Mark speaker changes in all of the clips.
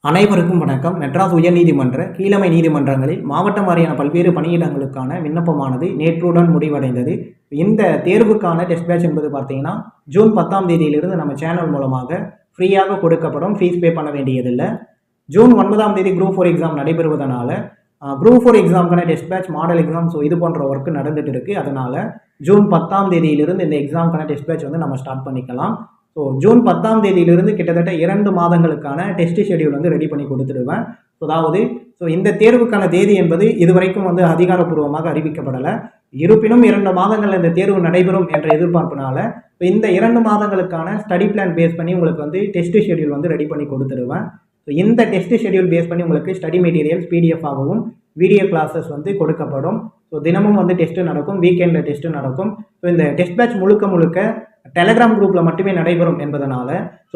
Speaker 1: அனைவருக்கும் வணக்கம். மெட்ராஸ் உயர்நீதிமன்ற கீழமை நீதிமன்றங்களில் மாவட்டம் வாரியான பல்வேறு பணியிடங்களுக்கான விண்ணப்பமானது நேற்றுடன் முடிவடைந்தது. இந்த தேர்வுக்கான டெஸ்ட் பேட்ச் என்பது பார்த்தீங்கன்னா ஜூன் 10ஆம் தேதியிலிருந்து நம்ம சேனல் மூலமாக ஃப்ரீயாக கொடுக்கப்படும். ஃபீஸ் பே பண்ண வேண்டியதில்லை. ஜூன் 9ஆம் தேதி குரூப் 4 எக்ஸாம் நடைபெறுவதனால குரூப் 4 எக்ஸாமுக்கான test batch, model exam, so இது போன்ற ஒர்க் நடந்துட்டு இருக்கு. அதனால ஜூன் 10ஆம் தேதியிலிருந்து இந்த எக்ஸாமுக்கான டெஸ்ட் பேட்ச் வந்து நம்ம ஸ்டார்ட் பண்ணிக்கலாம். ஸோ ஜூன் 10ஆம் தேதியிலிருந்து கிட்டத்தட்ட 2 மாதங்களுக்கான டெஸ்ட் ஷெடியூல் வந்து ரெடி பண்ணி கொடுத்துடுவேன். அதாவது இந்த தேர்வுக்கான தேதி என்பது இதுவரைக்கும் வந்து அதிகாரப்பூர்வமாக அறிவிக்கப்படலை. இருப்பினும் 2 மாதங்கள் இந்த தேர்வு நடைபெறும் என்ற எதிர்பார்ப்பினால இந்த 2 மாதங்களுக்கான ஸ்டடி பிளான் பேஸ் பண்ணி உங்களுக்கு வந்து டெஸ்ட் ஷெடியூல் வந்து ரெடி பண்ணி கொடுத்துடுவேன். இந்த டெஸ்ட் ஷெடியூல் பேஸ் பண்ணி உங்களுக்கு ஸ்டடி மெட்டீரியல்ஸ் பிடிஎஃப் ஆகவும் வீடியோ கிளாஸஸ் வந்து கொடுக்கப்படும். தினமும் வந்து டெஸ்ட்டு நடக்கும், வீக்கெண்டில் டெஸ்ட்டு நடக்கும். இந்த டெஸ்ட் பேட்ச் முழுக்க டெலகிராம் குரூப்பில் மட்டுமே நடைபெறும் என்பதனால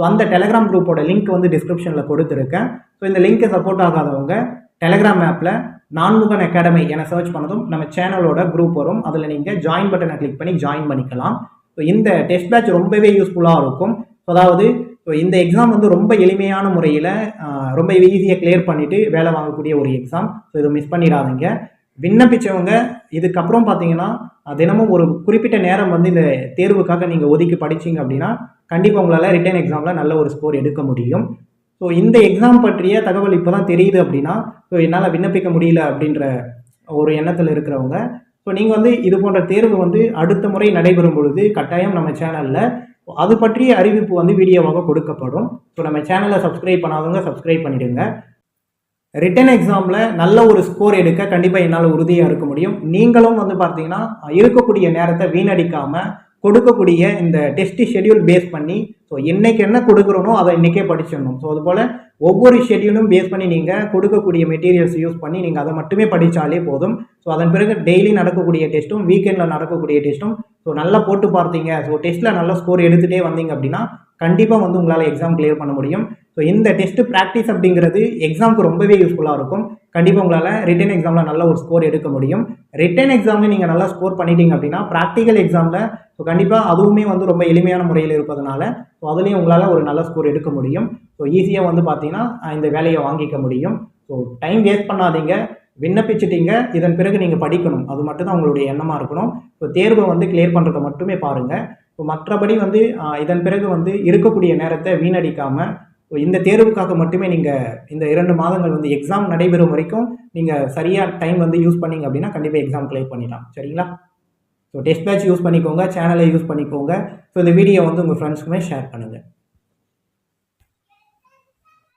Speaker 1: அந்த டெலகிராம் குரூப்போட லிங்க் வந்து டிஸ்கிரிப்ஷனில் கொடுத்துருக்கேன். இந்த லிங்க்கை சப்போர்ட் ஆகாதவங்க டெலகிராம் ஆப்பில் நான்முகன் அகாடமி என சர்ச் பண்ணதும் நம்ம சேனலோட குரூப் வரும். அதில் நீங்கள் ஜாயின் பட்டனை கிளிக் பண்ணி ஜாயின் பண்ணிக்கலாம். இந்த டெஸ்ட் பேட்ச் ரொம்பவே யூஸ்ஃபுல்லாக இருக்கும். அதாவது இந்த எக்ஸாம் வந்து ரொம்ப எளிமையான முறையில் ரொம்ப ஈஸியாக கிளியர் பண்ணிவிட்டு வேலை வாங்கக்கூடிய ஒரு எக்ஸாம். இதை மிஸ் பண்ணிடாதீங்க. விண்ணப்பிச்சவங்க இதுக்கப்புறம் பார்த்தீங்கன்னா தினமும் ஒரு குறிப்பிட்ட நேரம் வந்து இந்த தேர்வுக்காக நீங்கள் ஒதுக்கி படிச்சிங்க அப்படின்னா கண்டிப்பாக உங்களால் ரிட்டன் எக்ஸாமில் நல்ல ஒரு ஸ்கோர் எடுக்க முடியும். இந்த எக்ஸாம் பற்றிய தகவல் இப்போ தான் தெரியுது அப்படின்னா என்னால் விண்ணப்பிக்க முடியல அப்படின்ற ஒரு எண்ணத்தில் இருக்கிறவங்க நீங்கள் வந்து இது போன்ற தேர்வு வந்து அடுத்த முறை நடைபெறும் பொழுது கட்டாயம் நம்ம சேனலில் அது பற்றிய அறிவிப்பு வந்து வீடியோவாக கொடுக்கப்படும். நம்ம சேனலை சப்ஸ்கிரைப் பண்ணாதவங்க சப்ஸ்கிரைப் பண்ணிடுங்க. ரிட்டன் எக்ஸாமில் நல்ல ஒரு ஸ்கோர் எடுக்க கண்டிப்பாக என்னால் உறுதியாக இருக்க முடியும். நீங்களும் வந்து பார்த்தீங்கன்னா இருக்கக்கூடிய நேரத்தை வீணடிக்காமல் கொடுக்கக்கூடிய இந்த டெஸ்ட் ஷெடியூல் பேஸ் பண்ணி இன்னைக்கு என்ன கொடுக்குறோனோ அதை இன்றைக்கே படிச்சிடணும். அதுபோல் ஒவ்வொரு ஷெடியூலும் பேஸ் பண்ணி நீங்கள் கொடுக்கக்கூடிய மெட்டீரியல்ஸ் யூஸ் பண்ணி நீங்கள் அதை மட்டுமே படித்தாலே போதும். அதன் பிறகு டெய்லி நடக்கக்கூடிய டெஸ்ட்டும் வீக்கெண்டில் நடக்கக்கூடிய டெஸ்ட்டும் நல்லா போட்டு பார்த்தீங்க, டெஸ்ட்டில் நல்ல ஸ்கோர் எடுத்துகிட்டே வந்தீங்க அப்படின்னா கண்டிப்பாக வந்து உங்களால் எக்ஸாம் கிளியர் பண்ண முடியும். இந்த டெஸ்ட் ப்ராக்டிஸ் அப்படிங்கிறது எக்ஸாமுக்கு ரொம்பவே யூஸ்ஃபுல்லாக இருக்கும். கண்டிப்பாக உங்களால் ரிட்டன் எக்ஸாமில் நல்ல ஒரு ஸ்கோர் எடுக்க முடியும். ரிட்டன் எக்ஸாமில் நீங்கள் நல்லா ஸ்கோர் பண்ணிட்டீங்க அப்படின்னா ப்ராக்டிக்கல் எக்ஸாமில் கண்டிப்பாக அதுவுமே வந்து ரொம்ப எளிமையான முறையில் இருப்பதனால அதுலேயும் உங்களால் ஒரு நல்ல ஸ்கோர் எடுக்க முடியும். ஈஸியாக வந்து பார்த்தீங்கன்னா இந்த வேலையை வாங்கிக்க முடியும். டைம் வேஸ்ட் பண்ணாதீங்க. விண்ணப்பிச்சிட்டீங்க, இதன் பிறகு நீங்கள் படிக்கணும், அது மட்டும் தான் உங்களுடைய எண்ணமாக இருக்கணும். தேர்வை வந்து கிளியர் பண்ணுறதை மட்டுமே பாருங்கள். மற்றபடி வந்து இதன் பிறகு வந்து இருக்கக்கூடிய நேரத்தை வீணடிக்காமல் இந்த தேர்வுக்காக மட்டுமே நீங்கள் இந்த 2 மாதங்கள் வந்து எக்ஸாம் நடைபெறும் வரைக்கும் நீங்கள் சரியாக டைம் வந்து யூஸ் பண்ணிங்க அப்படின்னா கண்டிப்பாக எக்ஸாம் கிளியர் பண்ணிடலாம். சரிங்களா? டெஸ்ட் பேட்ச் யூஸ் பண்ணிக்கோங்க, சேனலை யூஸ் பண்ணிக்கோங்க. இந்த வீடியோ வந்து உங்கள் ஃப்ரெண்ட்ஸ்க்குமே ஷேர் பண்ணுங்கள்.